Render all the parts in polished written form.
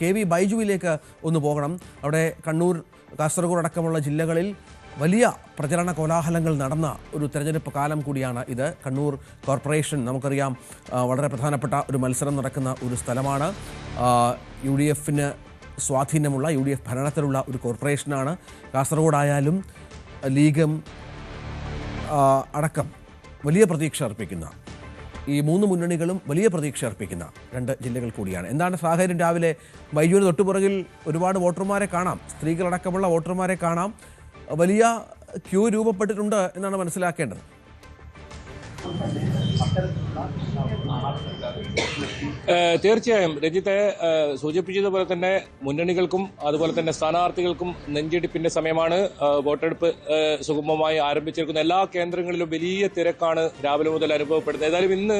കെ.വി. ബൈജുവിലേക്ക് ഒന്ന് പോകണം. അവിടെ കണ്ണൂർ, കാസർഗോഡ് അടക്കമുള്ള ജില്ലകളിൽ വലിയ പ്രചരണ കോലാഹലങ്ങൾ നടന്ന ഒരു തെരഞ്ഞെടുപ്പ് കാലം കൂടിയാണ് ഇത്. കണ്ണൂർ കോർപ്പറേഷൻ നമുക്കറിയാം വളരെ പ്രധാനപ്പെട്ട ഒരു മത്സരം നടക്കുന്ന ഒരു സ്ഥലമാണ്. UDF സ്വാധീനമുള്ള UDF ഭരണത്തിലുള്ള ഒരു കോർപ്പറേഷനാണ്. കാസർഗോഡായാലും ലീഗും അടക്കം വലിയ പ്രതീക്ഷ അർപ്പിക്കുന്ന, ഈ മൂന്ന് മുന്നണികളും വലിയ പ്രതീക്ഷ അർപ്പിക്കുന്ന രണ്ട് ജില്ലകൾ കൂടിയാണ്. എന്താണ് സാഹചര്യം? രാവിലെ ബൈജുവിന് തൊട്ടുപുറകിൽ ഒരുപാട് വോട്ടർമാരെ കാണാം, സ്ത്രീകളടക്കമുള്ള വോട്ടർമാരെ കാണാം. വലിയ ക്യൂ രൂപപ്പെട്ടിട്ടുണ്ട് എന്നാണ് മനസ്സിലാക്കേണ്ടത്. തീർച്ചയായും രഞ്ജിത്തെ സൂചിപ്പിച്ചതുപോലെ തന്നെ മുന്നണികൾക്കും അതുപോലെ തന്നെ സ്ഥാനാർത്ഥികൾക്കും നെഞ്ചിടിപ്പിന്റെ സമയമാണ്. വോട്ടെടുപ്പ് സുഗമമായി ആരംഭിച്ചിരിക്കുന്ന എല്ലാ കേന്ദ്രങ്ങളിലും വലിയ തിരക്കാണ് രാവിലെ മുതൽ അനുഭവപ്പെടുന്നത്. ഏതായാലും ഇന്ന്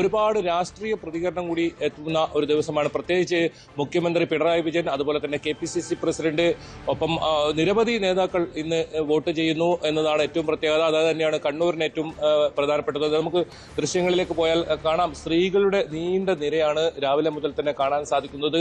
ഒരുപാട് രാഷ്ട്രീയ പ്രതികരണം കൂടി എത്തുന്ന ഒരു ദിവസമാണ്. പ്രത്യേകിച്ച് മുഖ്യമന്ത്രി പിണറായി വിജയൻ, അതുപോലെ തന്നെ KPCC പ്രസിഡന്റ്, ഒപ്പം നിരവധി നേതാക്കൾ ഇന്ന് വോട്ട് ചെയ്യുന്നു എന്നതാണ് ഏറ്റവും പ്രത്യേകത. അത് തന്നെയാണ് കണ്ണൂരിന് ഏറ്റവും പ്രധാനപ്പെട്ടത്. നമുക്ക് ദൃശ്യങ്ങളിലേക്ക് പോയാൽ കാണാം, സ്ത്രീകളുടെ നീണ്ട നിരയാണ് രാവിലെ മുതൽ തന്നെ കാണാൻ സാധിക്കുന്നത്.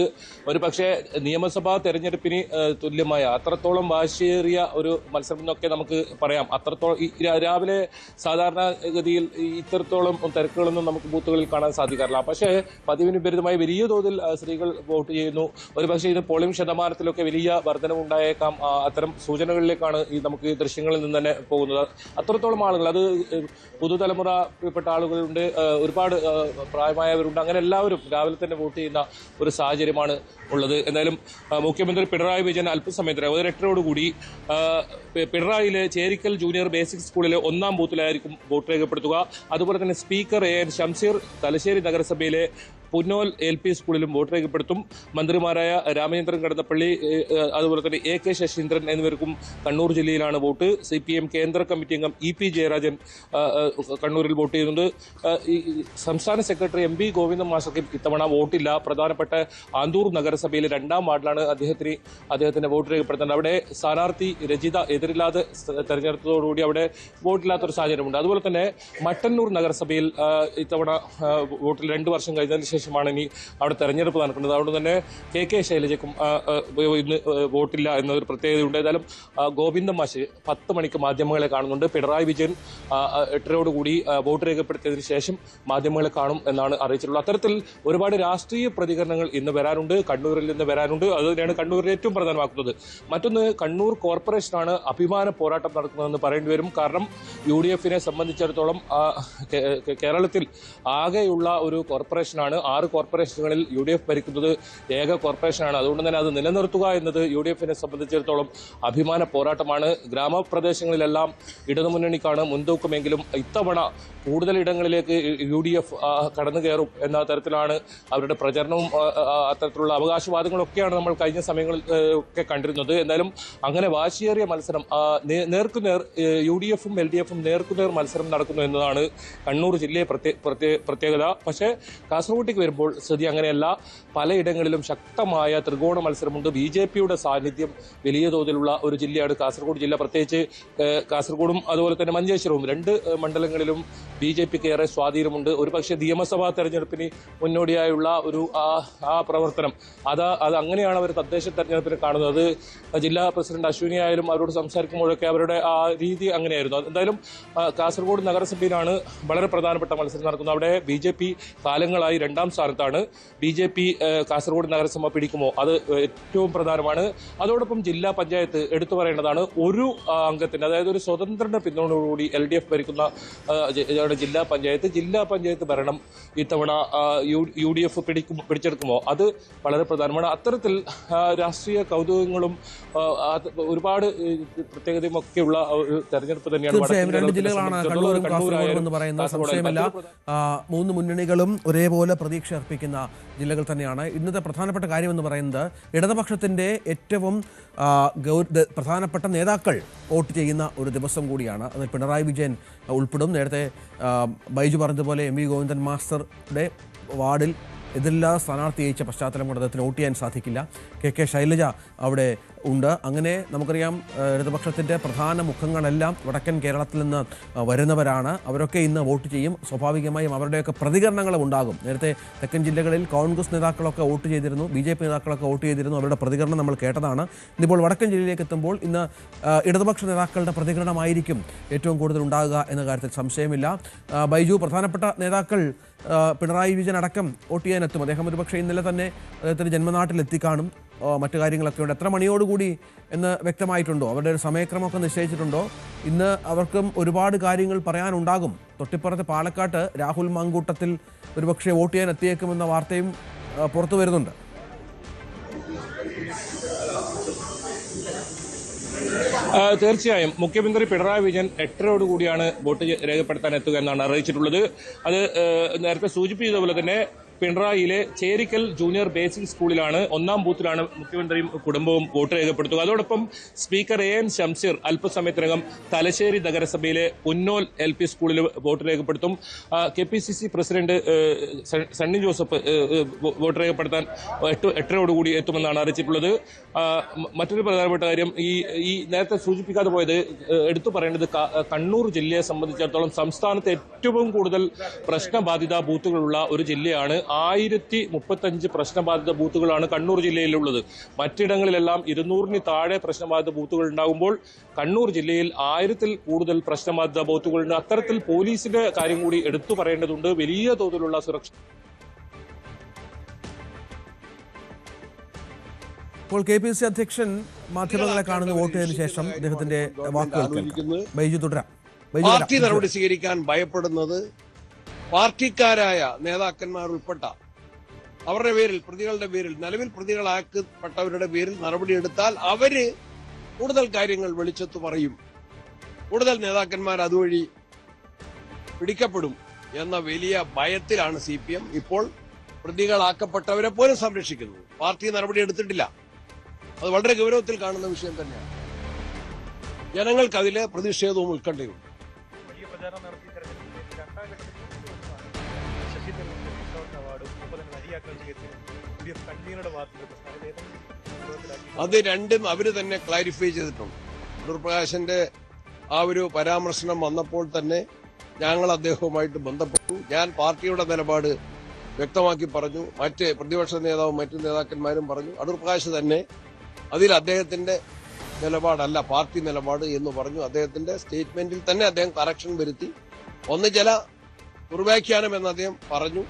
ഒരു പക്ഷേ നിയമസഭാ തെരഞ്ഞെടുപ്പിന് തുല്യമായ അത്രത്തോളം വാശിയേറിയ ഒരു മത്സരം എന്നൊക്കെ നമുക്ക് പറയാം. അത്രത്തോളം രാവിലെ സാധാരണഗതിയിൽ ഇത്രത്തോളം തിരക്കുകളൊന്നും നമുക്ക് ബൂത്തുകളിൽ കാണാൻ സാധിക്കാറില്ല. പക്ഷേ പതിവിന് വിപരീതമായി വലിയ തോതിൽ സ്ത്രീകൾ വോട്ട് ചെയ്യുന്നു. ഒരു പക്ഷേ ഇത് പോളിംഗ് ശതമാനത്തിലൊക്കെ വലിയ വർധനവുണ്ടായേക്കാം. അത്തരം സൂചനകളിലേക്കാണ് നമുക്ക് ഈ ദൃശ്യങ്ങളിൽ നിന്ന് തന്നെ പോകുന്നത്. അത്രത്തോളം ആളുകൾ, അത് പുതുതലമുറയിൽപ്പെട്ട ആളുകളുണ്ട്, ഒരുപാട് പ്രായമായവരുണ്ട്, അങ്ങനെ എല്ലാവരും രാവിലെ തന്നെ വോട്ട് ചെയ്യുന്ന ഒരു സാഹചര്യമാണ് ഉള്ളത്. എന്തായാലും മുഖ്യമന്ത്രി പിണറായി വിജയൻ അല്പസമയത്തിന് 8:30 പിണറായിയിലെ ചേരിക്കൽ ജൂനിയർ ബേസിക് സ്കൂളിലെ 1-ാം ബൂത്തിലായിരിക്കും വോട്ട് രേഖപ്പെടുത്തുക. അതുപോലെ തന്നെ സ്പീക്കർ AN ഷംസീർ തലശ്ശേരി നഗരസഭയിലെ പുന്നോൽ LP സ്കൂളിലും വോട്ട് രേഖപ്പെടുത്തും. മന്ത്രിമാരായ രാമചന്ദ്രൻ കടന്നപ്പള്ളി, അതുപോലെ തന്നെ AK ശശീന്ദ്രൻ എന്നിവർക്കും കണ്ണൂർ ജില്ലയിലാണ് വോട്ട്. CPM കേന്ദ്ര കമ്മിറ്റി അംഗം EP ജയരാജൻ കണ്ണൂരിൽ വോട്ട് ചെയ്യുന്നുണ്ട്. സംസ്ഥാന സെക്രട്ടറി MB ഗോവിന്ദൻ മാസ്റ്റർക്ക് ഇത്തവണ വോട്ടില്ല. പ്രധാനപ്പെട്ട ആന്തൂർ നഗരസഭയിലെ 2-ാം വാർഡിലാണ് അദ്ദേഹത്തിന്റെ വോട്ട് രേഖപ്പെടുത്തുന്നത്. അവിടെ സ്ഥാനാർത്ഥി രജിത എതിരില്ലാതെ തെരഞ്ഞെടുത്തതോടുകൂടി അവിടെ വോട്ടില്ലാത്തൊരു സാഹചര്യമുണ്ട്. അതുപോലെ തന്നെ മട്ടന്നൂർ നഗരസഭയിൽ ഇത്തവണ വോട്ടിൽ 2 വർഷം കഴിഞ്ഞതിന് ശേഷമാണ് ഇനി അവിടെ തെരഞ്ഞെടുപ്പ് നടക്കുന്നത്. അതുകൊണ്ട് തന്നെ KK ശൈലജയ്ക്കും ഇന്ന് വോട്ടില്ല എന്നൊരു പ്രത്യേകതയുണ്ട്. ഏതായാലും ഗോവിന്ദൻ മാഷ് 10 മണിക്ക് മാധ്യമങ്ങളെ കാണുന്നുണ്ട്. പിണറായി വിജയൻ 8:30 വോട്ട് രേഖപ്പെടുത്തിയതിനു ശേഷം മാധ്യമങ്ങളെ കാണും എന്നാണ് അറിയിച്ചിട്ടുള്ളത്. അത്തരത്തിൽ ഒരുപാട് രാഷ്ട്രീയ പ്രതികരണങ്ങൾ ഇന്ന് വരാനുണ്ട്, കണ്ണൂരിൽ നിന്ന് വരാനുണ്ട്. അത് തന്നെയാണ് കണ്ണൂരിൽ ഏറ്റവും പ്രധാനമാക്കുന്നത്. മറ്റൊന്ന്, കണ്ണൂർ കോർപ്പറേഷനാണ് അഭിമാന പോരാട്ടം നടക്കുന്നതെന്ന് പറയേണ്ടി വരും. കാരണം UDF സംബന്ധിച്ചിടത്തോളം കേരളത്തിൽ ആകെയുള്ള ഒരു കോർപ്പറേഷനാണ്. 6 കോർപ്പറേഷനുകളിൽ UDF ഭരിക്കുന്നത് ഏക കോർപ്പറേഷനാണ്. അതുകൊണ്ട് തന്നെ അത് നിലനിർത്തുക എന്നത് UDF സംബന്ധിച്ചിടത്തോളം അഭിമാന പോരാട്ടമാണ്. ഗ്രാമപ്രദേശങ്ങളിലെല്ലാം ഇടതുമുന്നണിക്കാണ് മുൻതൂക്കമെങ്കിലും ഇത്തവണ കൂടുതൽ ഇടങ്ങളിലേക്ക് UDF കടന്നു കയറും എന്ന തരത്തിലാണ് അവരുടെ പ്രചരണവും. അത്തരത്തിലുള്ള അവകാശവാദങ്ങളൊക്കെയാണ് നമ്മൾ കഴിഞ്ഞ സമയങ്ങളിൽ ഒക്കെ കണ്ടിരുന്നത്. എന്തായാലും അങ്ങനെ വാശിയേറിയ മത്സരം, നേർക്കുനേർ UDF-ഉം LDF-ഉം നേർക്കുനേർ മത്സരം നടക്കുന്നു എന്നതാണ് കണ്ണൂർ ജില്ലയെ പ്രത്യേകത. പക്ഷേ കാസർഗോട്ടേക്ക് വരുമ്പോൾ സ്ഥിതി അങ്ങനെയല്ല. പലയിടങ്ങളിലും ശക്തമായ ത്രികോണ മത്സരമുണ്ട്. BJP-യുടെ സാന്നിധ്യം വലിയ തോതിലുള്ള ഒരു ജില്ലയാണ് കാസർഗോഡ് ജില്ല. പ്രത്യേകിച്ച് കാസർഗോഡും അതുപോലെ തന്നെ മഞ്ചേശ്വരവും 2 മണ്ഡലങ്ങളിലും BJP-ക്ക് ഏറെ സ്വാധീനമുണ്ട്. ഒരു പക്ഷേ നിയമസഭാ തെരഞ്ഞെടുപ്പിന് മുന്നോടിയായുള്ള ഒരു പ്രവർത്തനം അത് അങ്ങനെയാണ് അവർ തദ്ദേശ തെരഞ്ഞെടുപ്പിനെ കാണുന്നത്. ജില്ലാ പ്രസിഡന്റ് അശ്വിനി ആയാലും അവരോട് സംസാരിക്കുമ്പോഴൊക്കെ അവരുടെ ആ രീതി അങ്ങനെയായിരുന്നു. എന്തായാലും കാസർഗോഡ് നഗരസഭയിലാണ് വളരെ പ്രധാനപ്പെട്ട മത്സരം നടക്കുന്നത്. അവിടെ BJP കാലങ്ങളായി 2-ാം സ്ഥാനത്താണ്. BJP കാസർഗോഡ് നഗരസഭ പിടിക്കുമോ, അത് ഏറ്റവും പ്രധാനമാണ്. അതോടൊപ്പം ജില്ലാ പഞ്ചായത്ത് എടുത്തു പറയേണ്ടതാണ്. ഒരു അംഗത്തിന്റെ, അതായത് ഒരു സ്വതന്ത്രന്റെ പിന്തുണയോടുകൂടി LDF ഭരിക്കുന്ന ജില്ലാ പഞ്ചായത്ത് ഭരണം ഇത്തവണ UDF പിടിച്ചെടുക്കുമോ, അത് വളരെ പ്രധാനമാണ്. അത്തരത്തിൽ രാഷ്ട്രീയ കൗതുകങ്ങളും ഒരുപാട് പ്രത്യേകതയും ഒക്കെയുള്ള ഒരു തെരഞ്ഞെടുപ്പ് തന്നെയാണ്. 2 ജില്ലകളാണ് കണ്ണൂരും കാസർഗോഡും എന്ന് പറയുന്ന സംശയമില്ല. 3 മുന്നണികളും ഒരേപോലെ പ്രതീക്ഷ അർപ്പിക്കുന്ന ജില്ലകൾ തന്നെയാണ്. ഇന്നത്തെ പ്രധാനപ്പെട്ട കാര്യമെന്ന് പറയുന്നത് ഇടതുപക്ഷത്തിൻ്റെ ഏറ്റവും പ്രധാനപ്പെട്ട നേതാക്കൾ വോട്ട് ചെയ്യുന്ന ഒരു ദിവസം കൂടിയാണ്. അതിൽ പിണറായി വിജയൻ ഉൾപ്പെടും. നേരത്തെ ബൈജു പറഞ്ഞതുപോലെ MV ഗോവിന്ദൻ മാസ്റ്ററുടെ വാർഡിൽ എതിരില്ലാതെ സ്ഥാനാർത്ഥി ജയിച്ച പശ്ചാത്തലം കൊണ്ട് അദ്ദേഹത്തിന് വോട്ട് ചെയ്യാൻ സാധിക്കില്ല. KK ശൈലജ അവിടെ ഉണ്ട്. അങ്ങനെ നമുക്കറിയാം ഇടതുപക്ഷത്തിൻ്റെ പ്രധാന മുഖങ്ങളെല്ലാം വടക്കൻ കേരളത്തിൽ നിന്ന് വരുന്നവരാണ്. അവരൊക്കെ ഇന്ന് വോട്ട് ചെയ്യും. സ്വാഭാവികമായും അവരുടെയൊക്കെ പ്രതികരണങ്ങളും ഉണ്ടാകും. നേരത്തെ തെക്കൻ ജില്ലകളിൽ കോൺഗ്രസ് നേതാക്കളൊക്കെ വോട്ട് ചെയ്തിരുന്നു, BJP നേതാക്കളൊക്കെ വോട്ട് ചെയ്തിരുന്നു. അവരുടെ പ്രതികരണം നമ്മൾ കേട്ടതാണ്. ഇന്നിപ്പോൾ വടക്കൻ ജില്ലയിലേക്ക് എത്തുമ്പോൾ ഇന്ന് ഇടതുപക്ഷ നേതാക്കളുടെ പ്രതികരണമായിരിക്കും ഏറ്റവും കൂടുതൽ ഉണ്ടാകുക എന്ന കാര്യത്തിൽ സംശയമില്ല. ബൈജു, പ്രധാനപ്പെട്ട നേതാക്കൾ പിണറായി വിജയൻ അടക്കം വോട്ട് ചെയ്യാനെത്തും. അദ്ദേഹം ഒരുപക്ഷെ ഇന്നലെ തന്നെ അദ്ദേഹത്തിൻ്റെ ജന്മനാട്ടിലെത്തിക്കാണും. മറ്റു കാര്യങ്ങളൊക്കെ ഉണ്ട്. എത്ര മണിയോടുകൂടി എന്ന് വ്യക്തമായിട്ടുണ്ടോ? അവരുടെ ഒരു സമയക്രമമൊക്കെ നിശ്ചയിച്ചിട്ടുണ്ടോ? ഇന്ന് അവർക്കും ഒരുപാട് കാര്യങ്ങൾ പറയാനുണ്ടാകും. തൊട്ടിപ്പുറത്ത് പാലക്കാട്ട് രാഹുൽ മാങ്കൂട്ടത്തിൽ ഒരുപക്ഷെ വോട്ട് ചെയ്യാൻ എത്തിയേക്കുമെന്ന വാർത്തയും പുറത്തു വരുന്നുണ്ട്. തീർച്ചയായും മുഖ്യമന്ത്രി പിണറായി വിജയൻ 8:30 വോട്ട് രേഖപ്പെടുത്താൻ എത്തുക എന്നാണ് അറിയിച്ചിട്ടുള്ളത്. അത് നേരത്തെ സൂചിപ്പിച്ചതുപോലെ തന്നെ പിണറായിയിലെ ചേരിക്കൽ ജൂനിയർ ബേസിക് സ്കൂളിലാണ്, 1-ാം ബൂത്തിലാണ് മുഖ്യമന്ത്രിയും കുടുംബവും വോട്ട് രേഖപ്പെടുത്തുക. അതോടൊപ്പം സ്പീക്കർ AN ഷംസീർ അല്പസമയത്തിനകം തലശ്ശേരി നഗരസഭയിലെ പുന്നോൽ LP സ്കൂളിൽ വോട്ട് രേഖപ്പെടുത്തും. KPCC president Sunny Joseph vote രേഖപ്പെടുത്താൻ 8:30 എത്തുമെന്നാണ് അറിയിച്ചിട്ടുള്ളത്. മറ്റൊരു പ്രധാനപ്പെട്ട കാര്യം, ഈ നേരത്തെ സൂചിപ്പിക്കാതെ പോയത് എടുത്തു പറയേണ്ടത്, കണ്ണൂർ ജില്ലയെ സംബന്ധിച്ചിടത്തോളം സംസ്ഥാനത്ത് ഏറ്റവും കൂടുതൽ പ്രശ്നബാധിത ബൂത്തുകളുള്ള ഒരു ജില്ലയാണ്. 1035 പ്രശ്നബാധിത ബൂത്തുകളാണ് കണ്ണൂർ ജില്ലയിലുള്ളത്. മറ്റിടങ്ങളിലെല്ലാം 200-ന് താഴെ പ്രശ്നബാധിത ബൂത്തുകൾ ഉണ്ടാകുമ്പോൾ കണ്ണൂർ ജില്ലയിൽ 1000-ൽ കൂടുതൽ പ്രശ്നബാധിത ബൂത്തുകളുണ്ട്. അത്തരത്തിൽ പോലീസിന്റെ കാര്യം കൂടി എടുത്തു പറയേണ്ടതുണ്ട്. വലിയ തോതിലുള്ള സുരക്ഷ. ഇപ്പോൾ KPCC അധ്യക്ഷൻ മാധ്യമങ്ങളെ കാണുന്ന വോട്ട് ചെയ്തതിനു ശേഷം അദ്ദേഹത്തിന്റെ വാക്കുകൾ കേൾക്കാം. ബൈജു തുടരാം. പാർട്ടി നടപടി സ്വീകരിക്കാൻ ഭയപ്പെടുന്നത് പാർട്ടിക്കാരായ നേതാക്കന്മാർ ഉൾപ്പെട്ട അവരുടെ പേരിൽ, പ്രതികളുടെ പേരിൽ, നിലവിൽ പ്രതികളാക്കപ്പെട്ടവരുടെ പേരിൽ നടപടിയെടുത്താൽ അവര് കൂടുതൽ കാര്യങ്ങൾ വെളിച്ചത്ത് പറയും, കൂടുതൽ നേതാക്കന്മാർ അതുവഴി പിടിക്കപ്പെടും എന്ന വലിയ ഭയത്തിലാണ് CPM ഇപ്പോൾ പ്രതികളാക്കപ്പെട്ടവരെ പോലും സംരക്ഷിക്കുന്നത്. പാർട്ടി നടപടി എടുത്തിട്ടില്ല. അത് വളരെ ഗൗരവത്തിൽ കാണുന്ന വിഷയം തന്നെയാണ്. ജനങ്ങൾക്ക് അതിലെ പ്രതിഷേധവും ഉത്കണ്ഠയുണ്ട്. അത് രണ്ടും അവര് തന്നെ ക്ലാരിഫൈ ചെയ്തിട്ടുണ്ട്. പ്രകാശന്റെ ആ ഒരു പരാമർശനം വന്നപ്പോൾ തന്നെ ഞങ്ങൾ അദ്ദേഹവുമായിട്ട് ബന്ധപ്പെട്ടു. ഞാൻ പാർട്ടിയുടെ നിലപാട് വ്യക്തമാക്കി പറഞ്ഞു. മറ്റ് പ്രതിപക്ഷ നേതാവും മറ്റു നേതാക്കന്മാരും പറഞ്ഞു. അടൂർ പ്രകാശ് തന്നെ അതിൽ അദ്ദേഹത്തിന്റെ നിലപാടല്ല പാർട്ടി നിലപാട് എന്ന് പറഞ്ഞു. അദ്ദേഹത്തിന്റെ സ്റ്റേറ്റ്മെന്റിൽ തന്നെ അദ്ദേഹം കറക്ഷൻ വരുത്തി. ഒന്ന് ചില ദുർവ്യാഖ്യാനം എന്ന് അദ്ദേഹം പറഞ്ഞു.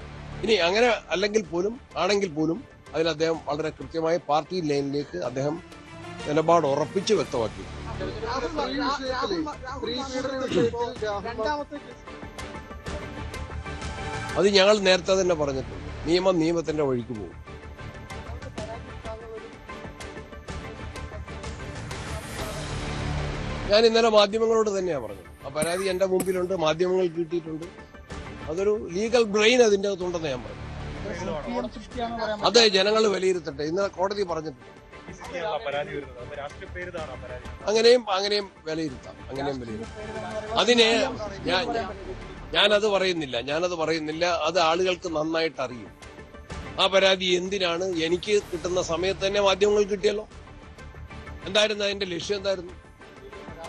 ഇനി അങ്ങനെ ആണെങ്കിൽ പോലും അതിൽ അദ്ദേഹം വളരെ കൃത്യമായി പാർട്ടി ലൈനിലേക്ക് അദ്ദേഹം നിലപാട് ഉറപ്പിച്ച് വ്യക്തമാക്കി. അത് ഞങ്ങൾ നേരത്തെ തന്നെ പറഞ്ഞിട്ടുണ്ട്. നിയമത്തിന്റെ വഴിക്ക് പോകും. ഞാൻ ഇന്നലെ മാധ്യമങ്ങളോട് തന്നെയാണ് പറഞ്ഞത്. ആ പരാതി എന്റെ മുമ്പിലുണ്ട്, മാധ്യമങ്ങൾ കിട്ടിയിട്ടുണ്ട്. അതൊരു ലീഗൽ ബ്രെയിൻ അതിന്റെ അകത്തുണ്ടെന്ന് ഞാൻ പറഞ്ഞു. അത് ജനങ്ങൾ വിലയിരുത്തട്ടെ. ഇന്നലെ കോടതി പറഞ്ഞിട്ടുണ്ട്. അങ്ങനെയും വിലയിരുത്താം. അതിനെ ഞാനത് പറയുന്നില്ല. അത് ആളുകൾക്ക് നന്നായിട്ട് അറിയും. ആ പരാതി എന്തിനാണ് എനിക്ക് കിട്ടുന്ന സമയത്ത് തന്നെ മാധ്യമങ്ങൾ കിട്ടിയല്ലോ. എന്തായിരുന്നു അതിന്റെ ലക്ഷ്യം? എന്തായിരുന്നു?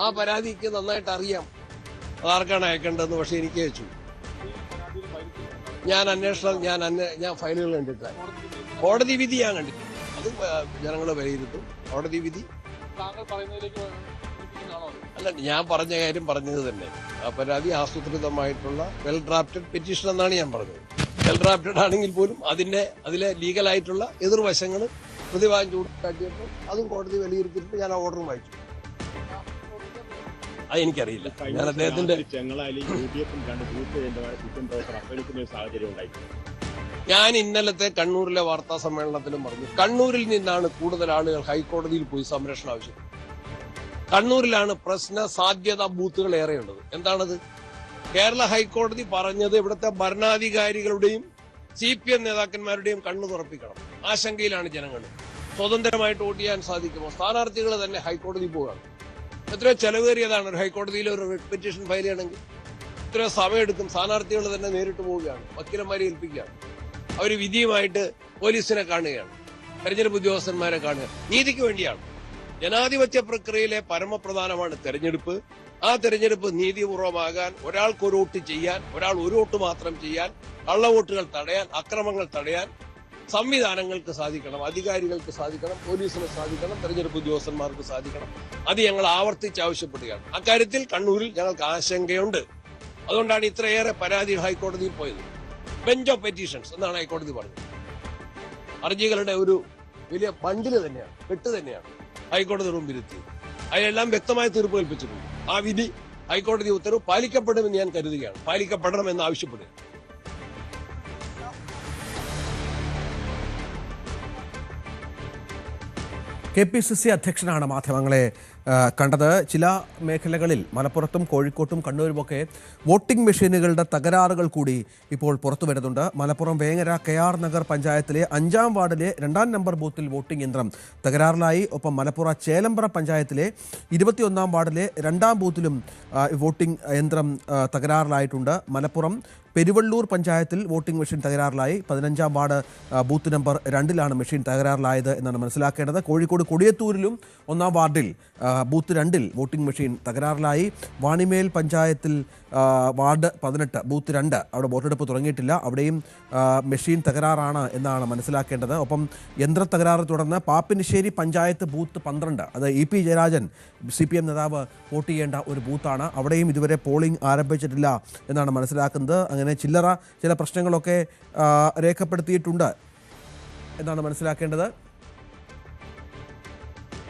ആ പരാതിക്ക് നന്നായിട്ട് അറിയാം അതാർക്കാണ് അയക്കേണ്ടതെന്ന്. പക്ഷെ എനിക്ക് അയച്ചു. ഞാൻ ഫയലുകൾ കണ്ടിട്ടില്ല. കോടതി വിധി ഞാൻ കണ്ടിട്ടില്ല. അത് ജനങ്ങൾ വിലയിരുത്തും. കോടതി വിധി അല്ല, ഞാൻ പറഞ്ഞ കാര്യം പറഞ്ഞത് തന്നെ. ആ പരാതി ആസൂത്രിതമായിട്ടുള്ള വെൽ ഡ്രാഫ്റ്റഡ് പെറ്റീഷൻ എന്നാണ് ഞാൻ പറഞ്ഞത്. വെൽ ഡ്രാഫ്റ്റഡ് ആണെങ്കിൽ പോലും അതിലെ ലീഗലായിട്ടുള്ള എതിർവശങ്ങൾ പ്രതിവാദം ചൂണ്ടിക്കാട്ടിയപ്പോൾ അതും കോടതി വിലയിരുത്തിയിട്ട് ഞാൻ ആ ഓർഡറും വായിച്ചു. അതെനിക്കറിയില്ല. ഞാൻ അദ്ദേഹത്തിന്റെ ഞാൻ ഇന്നലത്തെ കണ്ണൂരിലെ വാർത്താ സമ്മേളനത്തിലും പറഞ്ഞു, കണ്ണൂരിൽ നിന്നാണ് കൂടുതൽ ആളുകൾ ഹൈക്കോടതിയിൽ പോയി സംരക്ഷണം ആവശ്യപ്പെട്ടത്. കണ്ണൂരിലാണ് പ്രശ്ന സാധ്യത ബൂത്തുകൾ ഏറെയുള്ളത്. എന്താണത്? കേരള ഹൈക്കോടതി പറഞ്ഞത് ഇവിടുത്തെ ഭരണാധികാരികളുടെയും CPM നേതാക്കന്മാരുടെയും കണ്ണു തുറപ്പിക്കണം. ആശങ്കയിലാണ് ജനങ്ങൾ. സ്വതന്ത്രമായിട്ട് വോട്ട് ചെയ്യാൻ സാധിക്കുമോ? സ്ഥാനാർത്ഥികൾ തന്നെ ഹൈക്കോടതി പോവുകയാണ്. എത്രയോ ചെലവേറിയതാണ് ഒരു ഹൈക്കോടതിയിൽ ഒരു പെറ്റീഷൻ ഫയൽ ചെയ്യണമെങ്കിൽ. എത്രയോ സമയമെടുക്കും. സ്ഥാനാർത്ഥികൾ തന്നെ നേരിട്ട് പോവുകയാണ്, വക്കീലന്മാരെ ഏൽപ്പിക്കുകയാണ്. അവർ വിധിയുമായിട്ട് പോലീസിനെ കാണുകയാണ്, തെരഞ്ഞെടുപ്പ് ഉദ്യോഗസ്ഥന്മാരെ കാണുക. നീതിക്ക് വേണ്ടിയാണ്. ജനാധിപത്യ പ്രക്രിയയിലെ പരമപ്രധാനമാണ് തെരഞ്ഞെടുപ്പ്. ആ തെരഞ്ഞെടുപ്പ് നീതിപൂർവമാകാൻ, ഒരാൾക്ക് ഒരു വോട്ട് ചെയ്യാൻ, ഒരാൾ ഒരു വോട്ട് മാത്രം ചെയ്യാൻ, കള്ളവോട്ടുകൾ തടയാൻ, അക്രമങ്ങൾ തടയാൻ സംവിധാനങ്ങൾക്ക് സാധിക്കണം, അധികാരികൾക്ക് സാധിക്കണം, പോലീസിന് സാധിക്കണം, തെരഞ്ഞെടുപ്പ് ഉദ്യോഗസ്ഥന്മാർക്ക് സാധിക്കണം. അത് ഞങ്ങൾ ആവർത്തിച്ച് ആവശ്യപ്പെടുകയാണ്. അക്കാര്യത്തിൽ കണ്ണൂരിൽ ഞങ്ങൾക്ക് ആശങ്കയുണ്ട്. അതുകൊണ്ടാണ് ഇത്രയേറെ പരാതി ഹൈക്കോടതിയിൽ പോയത്. ബെഞ്ച് ഓഫ് പെറ്റീഷൻസ് എന്നാണ് ഹൈക്കോടതി പറഞ്ഞത്. ഹർജികളുടെ ഒരു വലിയ ബണ്ടില് തന്നെയാണ്, കെട്ട് തന്നെയാണ് ഹൈക്കോടതി മുമ്പിലെത്തിയത്. അതിലെല്ലാം വ്യക്തമായ തീർപ്പ് കൽപ്പിച്ചിട്ടുണ്ട്. ആ വിധി, ഹൈക്കോടതി ഉത്തരവ് പാലിക്കപ്പെടുമെന്ന് ഞാൻ കരുതുകയാണ്, പാലിക്കപ്പെടണമെന്ന് ആവശ്യപ്പെടുക. KPCC അധ്യക്ഷനാണ് മാധ്യമങ്ങളെ കണ്ടത്. ചില മേഖലകളിൽ മലപ്പുറത്തും കോഴിക്കോട്ടും കണ്ണൂരുമൊക്കെ വോട്ടിംഗ് മെഷീനുകളുടെ തകരാറുകൾ കൂടി ഇപ്പോൾ പുറത്തു വരുന്നുണ്ട്. മലപ്പുറം വേങ്ങര KR നഗർ പഞ്ചായത്തിലെ 5-ാം വാർഡിലെ 2-ാം നമ്പർ ബൂത്തിൽ വോട്ടിംഗ് യന്ത്രം തകരാറിലായി. ഒപ്പം മലപ്പുറം ചേലമ്പ്ര പഞ്ചായത്തിലെ 21-ാം വാർഡിലെ 2-ാം ബൂത്തിലും വോട്ടിംഗ് യന്ത്രം തകരാറിലായിട്ടുണ്ട്. മലപ്പുറം പെരുവള്ളൂർ പഞ്ചായത്തിൽ വോട്ടിംഗ് മെഷീൻ തകരാറിലായി. 15-ാം വാർഡ് ബൂത്ത് നമ്പർ 2-ലാണ് മെഷീൻ തകരാറിലായത് എന്നാണ് മനസ്സിലാക്കേണ്ടത്. കോഴിക്കോട് കൊടിയത്തൂരിലും 1-ാം വാർഡിൽ ബൂത്ത് 2-ൽ വോട്ടിംഗ് മെഷീൻ തകരാറിലായി. വാണിമേൽ പഞ്ചായത്തിൽ വാർഡ് 18 ബൂത്ത് 2 അവിടെ വോട്ടെടുപ്പ് തുടങ്ങിയിട്ടില്ല. അവിടെയും മെഷീൻ തകരാറാണ് എന്നാണ് മനസ്സിലാക്കേണ്ടത്. ഒപ്പം യന്ത്ര തകരാറ് തുടർന്ന് പാപ്പിനിശ്ശേരി പഞ്ചായത്ത് ബൂത്ത് 12, അത് EP ജയരാജൻ CPM നേതാവ് വോട്ട് ചെയ്യേണ്ട ഒരു ബൂത്താണ്. അവിടെയും ഇതുവരെ പോളിംഗ് ആരംഭിച്ചിട്ടില്ല എന്നാണ് മനസ്സിലാക്കുന്നത്. അങ്ങനെ ചില പ്രശ്നങ്ങളൊക്കെ രേഖപ്പെടുത്തിയിട്ടുണ്ട് എന്നാണ് മനസ്സിലാക്കേണ്ടത്.